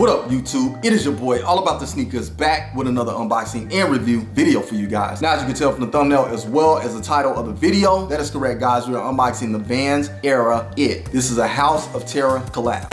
What up, YouTube? It is your boy, All About The Sneakerz, back with another unboxing and review video for you guys. Now, as you can tell from the thumbnail as well as the title of the video, that is correct, guys. We are unboxing the VANS Era It. This is a House of Terror collab.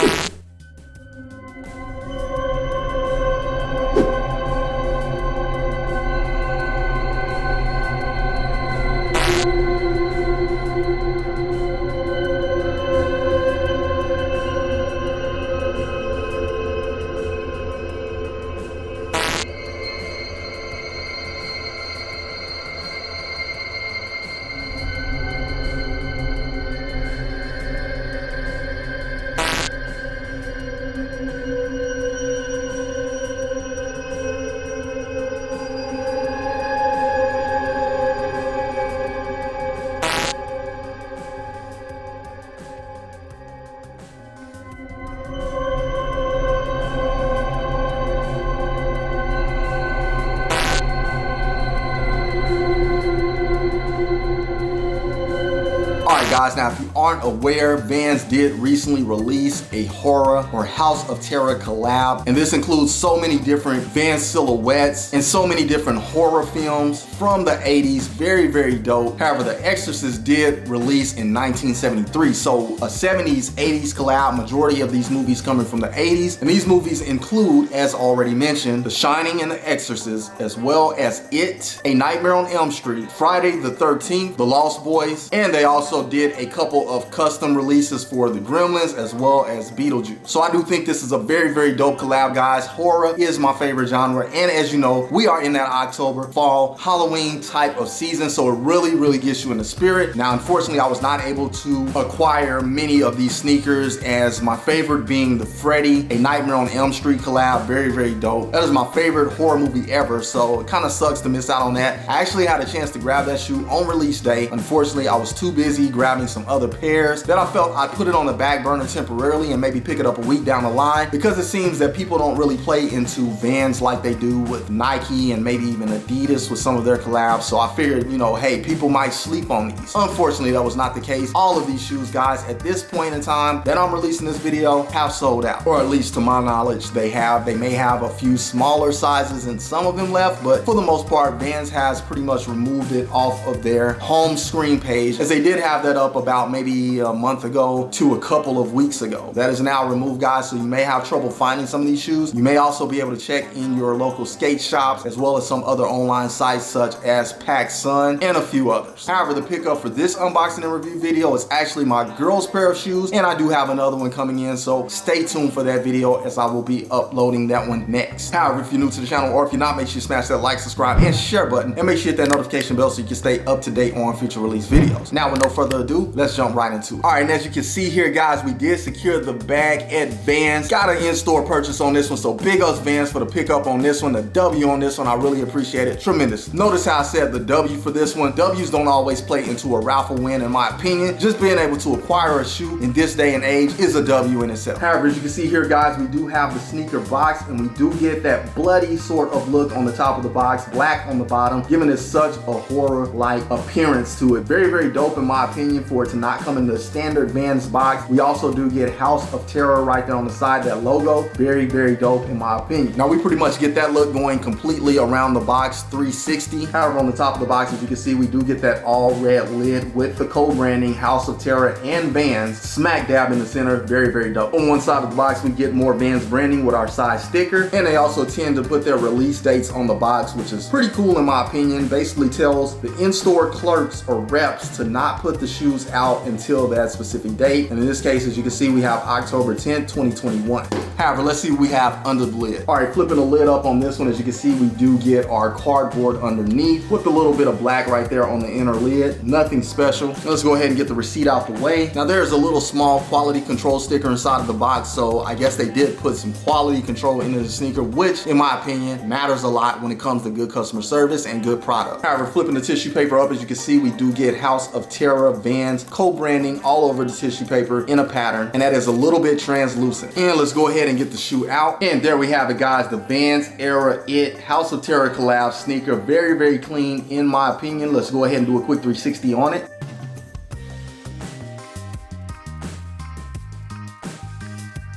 Alright guys, now if you aren't aware, VANS did recently release a horror or House of Terror collab, and this includes so many different VANS silhouettes and so many different horror films from the 80s. Very dope. However, The Exorcist did release in 1973, so a 70s, 80s collab, majority of these movies coming from the 80s, and these movies include, as already mentioned, The Shining and The Exorcist, as well as It, A Nightmare on Elm Street, Friday the 13th, The Lost Boys, and they also did a couple of custom releases for the Gremlins as well as Beetlejuice. So I do think this is a very dope collab, guys. Horror is my favorite genre, and as you know, we are in that October, fall, Halloween type of season, so it really gets you in the spirit. Now, unfortunately, I was not able to acquire many of these sneakers, as my favorite being the Freddy, A Nightmare on Elm Street collab. Very dope. That is my favorite horror movie ever, so it kind of sucks to miss out on that. I actually had a chance to grab that shoe on release day. Unfortunately, I was too busy grabbing some other pairs that I felt I'd put it on the back burner temporarily and maybe pick it up a week down the line, because it seems that people don't really play into Vans like they do with Nike and maybe even Adidas with some of their collabs. So I figured, you know, hey, people might sleep on these. Unfortunately, that was not the case. All of these shoes, guys, at this point in time that I'm releasing this video, have sold out, or at least to my knowledge they have. They may have a few smaller sizes and some of them left, but for the most part, Vans has pretty much removed it off of their home screen page, as they did have that up about maybe a month ago to a couple of weeks ago. That is now removed, guys, so you may have trouble finding some of these shoes. You may also be able to check in your local skate shops as well as some other online sites such as PacSun and a few others. However, the pickup for this unboxing and review video is actually my girl's pair of shoes, and I do have another one coming in, so stay tuned for that video as I will be uploading that one next. However, if you're new to the channel or if you're not, make sure you smash that like, subscribe, and share button, and make sure you hit that notification bell so you can stay up to date on future release videos. Now, with no further ado, let's jump right into it. All right, and as you can see here, guys, we did secure the bag at Vans. Got an in-store purchase on this one, so big ups Vans for the pickup on this one. The W on this one, I really appreciate it. Tremendous. Notice how I said the W for this one. W's don't always play into a raffle win, in my opinion. Just being able to acquire a shoe in this day and age is a W in itself. However, as you can see here, guys, we do have the sneaker box, and we do get that bloody sort of look on the top of the box, black on the bottom, giving it such a horror-like appearance to it. Very dope in my opinion for it to not come in the standard Vans box. We also do get House of Terror right there on the side, that logo. Very dope in my opinion. Now, we pretty much get that look going completely around the box, 360. However, on the top of the box, as you can see, we do get that all red lid with the co-branding House of Terror and Vans smack dab in the center. Very dope. On one side of the box, we get more Vans branding with our size sticker, and they also tend to put their release dates on the box, which is pretty cool in my opinion. Basically tells the in-store clerks or reps to not put the shoes out until that specific date. And in this case, as you can see, we have October 10th, 2021. However, let's see what we have under the lid. All right, flipping the lid up on this one, as you can see, we do get our cardboard underneath with a little bit of black right there on the inner lid. Nothing special. Let's go ahead and get the receipt out the way. Now, there's a little small quality control sticker inside of the box, so I guess they did put some quality control into the sneaker, which in my opinion matters a lot when it comes to good customer service and good product. However, flipping the tissue paper up, as you can see, we do get House of Terror Vans co-branding all over the tissue paper in a pattern, and that is a little bit translucent. And let's go ahead and get the shoe out. And there we have it, guys, the Vans Era It House of Terror collab sneaker. Very clean in my opinion. Let's go ahead and do a quick 360 on it. quick 360 on it.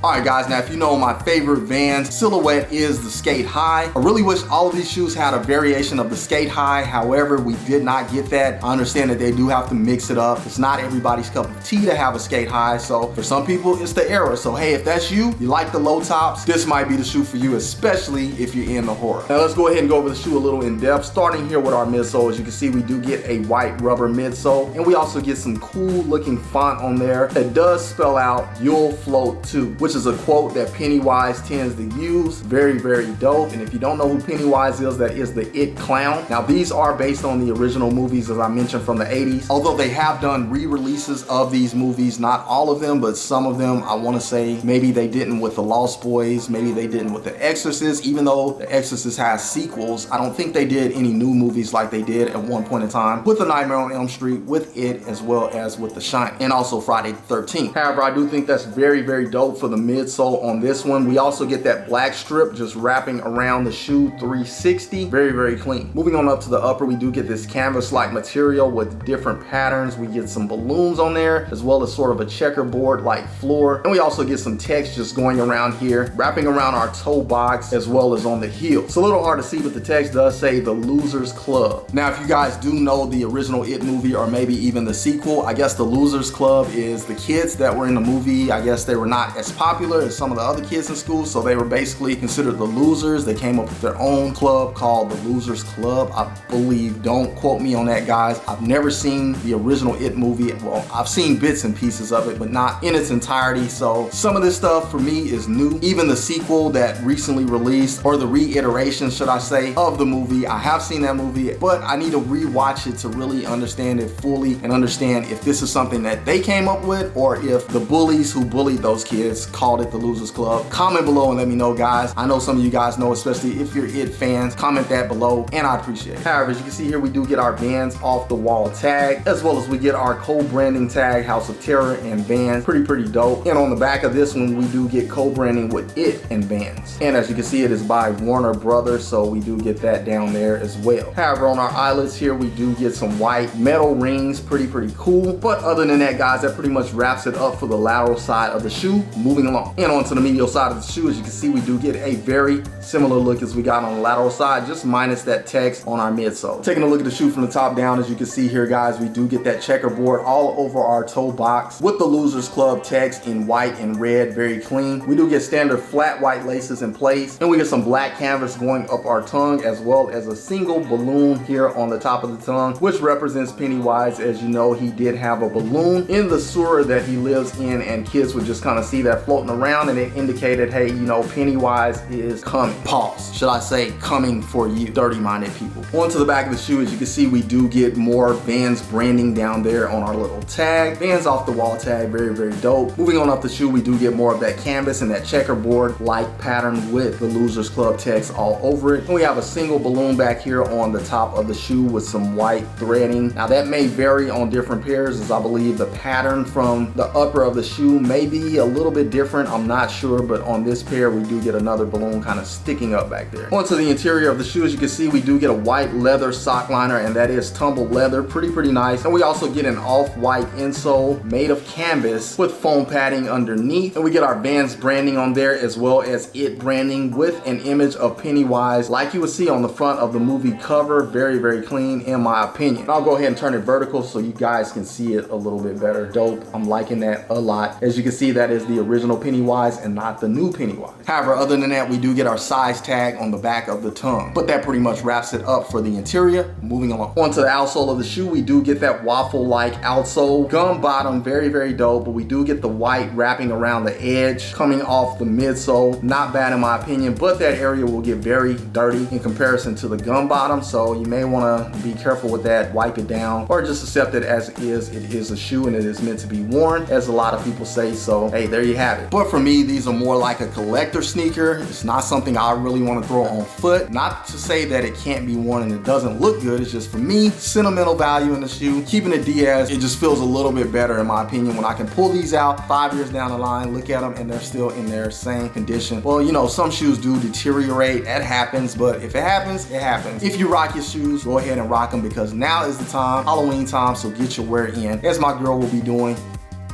Alright guys, now if you know my favorite Vans silhouette is the skate high. I really wish all of these shoes had a variation of the skate high. However, we did not get that. I understand that they do have to mix it up. It's not everybody's cup of tea to have a skate high. So for some people, it's the era. So hey, if that's you like the low tops, this might be the shoe for you, especially if you're in the horror. Now let's go ahead and go over the shoe a little in depth. Starting here with our midsole, as you can see, we do get a white rubber midsole, and we also get some cool looking font on there that does spell out "You'll Float Too," which is a quote that Pennywise tends to use. Very, very dope. And if you don't know who Pennywise is, that is the It Clown. Now these are based on the original movies, as I mentioned, from the 80s. Although they have done re-releases of these movies, not all of them, but some of them. I want to say maybe they didn't with the Lost Boys, maybe they didn't with The Exorcist. Even though The Exorcist has sequels, I don't think they did any new movies like they did at one point in time with The Nightmare on Elm Street, with It, as well as with The Shining, and also Friday the 13th. However, I do think that's very, very dope for the midsole on this one. We also get that black strip just wrapping around the shoe 360. Very, very clean. Moving on up to the upper, we do get this canvas-like material with different patterns. We get some balloons on there, as well as sort of a checkerboard-like floor. And we also get some text just going around here, wrapping around our toe box, as well as on the heel. It's a little hard to see, but the text does say "The Losers Club." Now, if you guys do know the original It movie, or maybe even the sequel, I guess the Losers Club is the kids that were in the movie. I guess they were not as popular as some of the other kids in school, so they were basically considered the losers. They came up with their own club called the Losers Club, I believe. Don't quote me on that, guys. I've never seen the original It movie. Well, I've seen bits and pieces of it, but not in its entirety. So some of this stuff for me is new. Even the sequel that recently released, or the reiteration, should I say, of the movie, I have seen that movie, but I need to rewatch it to really understand it fully and understand if this is something that they came up with, or if the bullies who bullied those kids called it the Losers Club. Comment below and let me know, guys. I know some of you guys know, especially if you're It fans. Comment that below and I appreciate it. However, as you can see here, we do get our Vans off the wall tag, as well as we get our co-branding tag, House of Terror and Vans. Pretty dope. And on the back of this one, we do get co-branding with It and Vans. And as you can see, it is by Warner Brothers, so we do get that down there as well. However, on our eyelets here, we do get some white metal rings. Pretty cool. But other than that, guys, that pretty much wraps it up for the lateral side of the shoe. Moving along. And onto the medial side of the shoe, as you can see, we do get a very similar look as we got on the lateral side, just minus that text on our midsole. Taking a look at the shoe from the top down, as you can see here, guys, we do get that checkerboard all over our toe box with the Losers Club text in white and red. Very clean. We do get standard flat white laces in place, and we get some black canvas going up our tongue, as well as a single balloon here on the top of the tongue, which represents Pennywise. As you know, he did have a balloon in the sewer that he lives in, and kids would just kind of see that floating around, and it indicated, hey, you know, Pennywise is coming. Pause. Should I say coming for you, dirty-minded people. Onto the back of the shoe, as you can see, we do get more Vans branding down there on our little tag. Vans off the wall tag. Very dope. Moving on up the shoe, we do get more of that canvas and that checkerboard-like pattern with the Losers Club text all over it. And we have a single balloon back here on the top of the shoe with some white threading. Now that may vary on different pairs, as I believe the pattern from the upper of the shoe may be a little bit different. I'm not sure, but on this pair, we do get another balloon kind of sticking up back there. Onto the interior of the shoe, as you can see, we do get a white leather sock liner, and that is tumbled leather. Pretty nice. And we also get an off-white insole made of canvas with foam padding underneath. And we get our Vans branding on there, as well as It branding with an image of Pennywise like you would see on the front of the movie cover. Very clean in my opinion. I'll go ahead and turn it vertical so you guys can see it a little bit better. Dope. I'm liking that a lot. As you can see, that is the original Pennywise and not the new Pennywise. However, other than that, we do get our size tag on the back of the tongue. But that pretty much wraps it up for the interior. Moving along. Onto the outsole of the shoe, we do get that waffle-like outsole. Gum bottom, very dope, but we do get the white wrapping around the edge coming off the midsole. Not bad in my opinion, but that area will get very dirty in comparison to the gum bottom, so you may want to be careful with that. Wipe it down, or just accept it as is. It is a shoe and it is meant to be worn, as a lot of people say, so hey, there you have it. But for me, these are more like a collector sneaker. It's not something I really want to throw on foot. Not to say that it can't be worn and it doesn't look good. It's just, for me, sentimental value in the shoe. Keeping it DS, it just feels a little bit better in my opinion when I can pull these out 5 years down the line, look at them, and they're still in their same condition. Well, you know, some shoes do deteriorate. That happens, but if it happens, it happens. If you rock your shoes, go ahead and rock them, because now is the time, Halloween time, so get your wear in, as my girl will be doing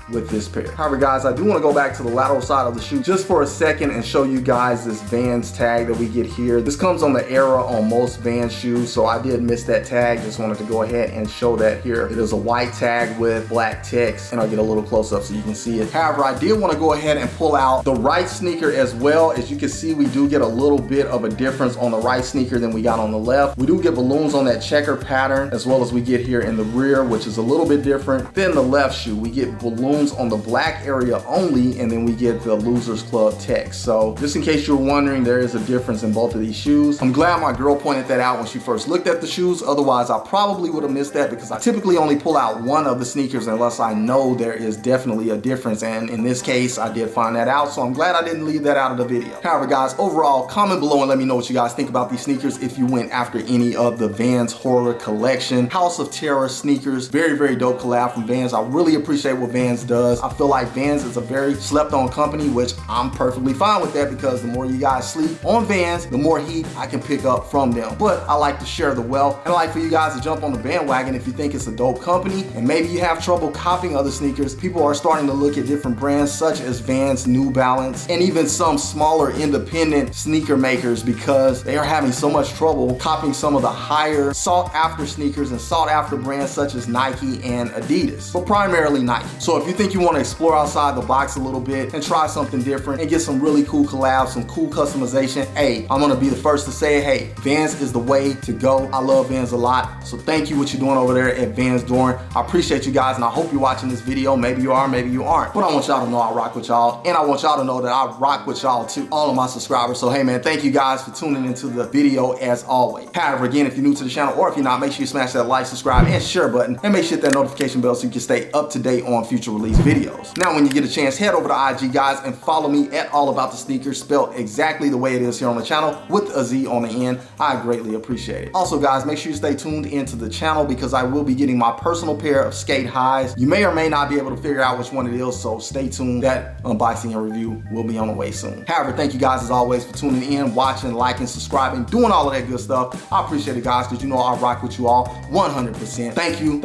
with this pair. However, guys, I do want to go back to the lateral side of the shoe just for a second and show you guys this Vans tag that we get here. This comes on the Era on most Vans shoes, so I did miss that tag. Just wanted to go ahead and show that here. It is a white tag with black text, and I'll get a little close up so you can see it. However, I did want to go ahead and pull out the right sneaker as well. As you can see, we do get a little bit of a difference on the right sneaker than we got on the left. We do get balloons on that checker pattern, as well as we get here in the rear, which is a little bit different than the left shoe. We get balloons on the black area only, and then we get the Losers Club text. So just in case you're wondering, there is a difference in both of these shoes. I'm glad my girl pointed that out when she first looked at the shoes. Otherwise, I probably would have missed that, because I typically only pull out one of the sneakers unless I know there is definitely a difference. And in this case, I did find that out. So I'm glad I didn't leave that out of the video. However, guys, overall, comment below and let me know what you guys think about these sneakers. If you went after any of the Vans Horror Collection, House of Terror sneakers, very dope collab from Vans. I really appreciate what Vans does. I feel like Vans is a very slept on company, which I'm perfectly fine with that, because the more you guys sleep on Vans, the more heat I can pick up from them. But I like to share the wealth, and I like for you guys to jump on the bandwagon if you think it's a dope company, and maybe you have trouble copying other sneakers. People are starting to look at different brands such as Vans, New Balance, and even some smaller independent sneaker makers, because they are having so much trouble copying some of the higher sought after sneakers and sought after brands such as Nike and Adidas, but primarily Nike. So if you think you want to explore outside the box a little bit and try something different and get some really cool collabs, some cool customization, hey, I'm gonna be the first to say, hey, Vans is the way to go. I love Vans a lot. So thank you what you're doing over there at Vans Doran. I appreciate you guys, and I hope you're watching this video. Maybe you are, maybe you aren't. But I want y'all to know I rock with y'all, and I want y'all to know that I rock with y'all too, all of my subscribers. So hey man, thank you guys for tuning into the video as always. However, again, if you're new to the channel, or if you're not, make sure you smash that like, subscribe, and share button, and make sure you hit that notification bell so you can stay up to date on future release videos. Now, when you get a chance, head over to IG, guys, and follow me at All About The Sneakerz, spelled exactly the way it is here on the channel, with a Z on the end. I greatly appreciate it. Also, guys, make sure you stay tuned into the channel, because I will be getting my personal pair of skate highs. You may or may not be able to figure out which one it is, so stay tuned. That unboxing and review will be on the way soon. However, thank you guys as always for tuning in, watching, liking, subscribing, doing all of that good stuff. I appreciate it, guys, because you know I rock with you all 100%. Thank you.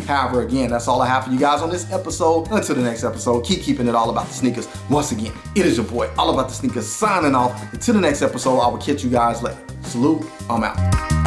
However, again, that's all I have for you guys on this episode. Until the next episode, keep keeping it all about the sneakers. Once again, it is your boy, All About The Sneakerz, signing off. Until the next episode, I will catch you guys later. Salute, I'm out.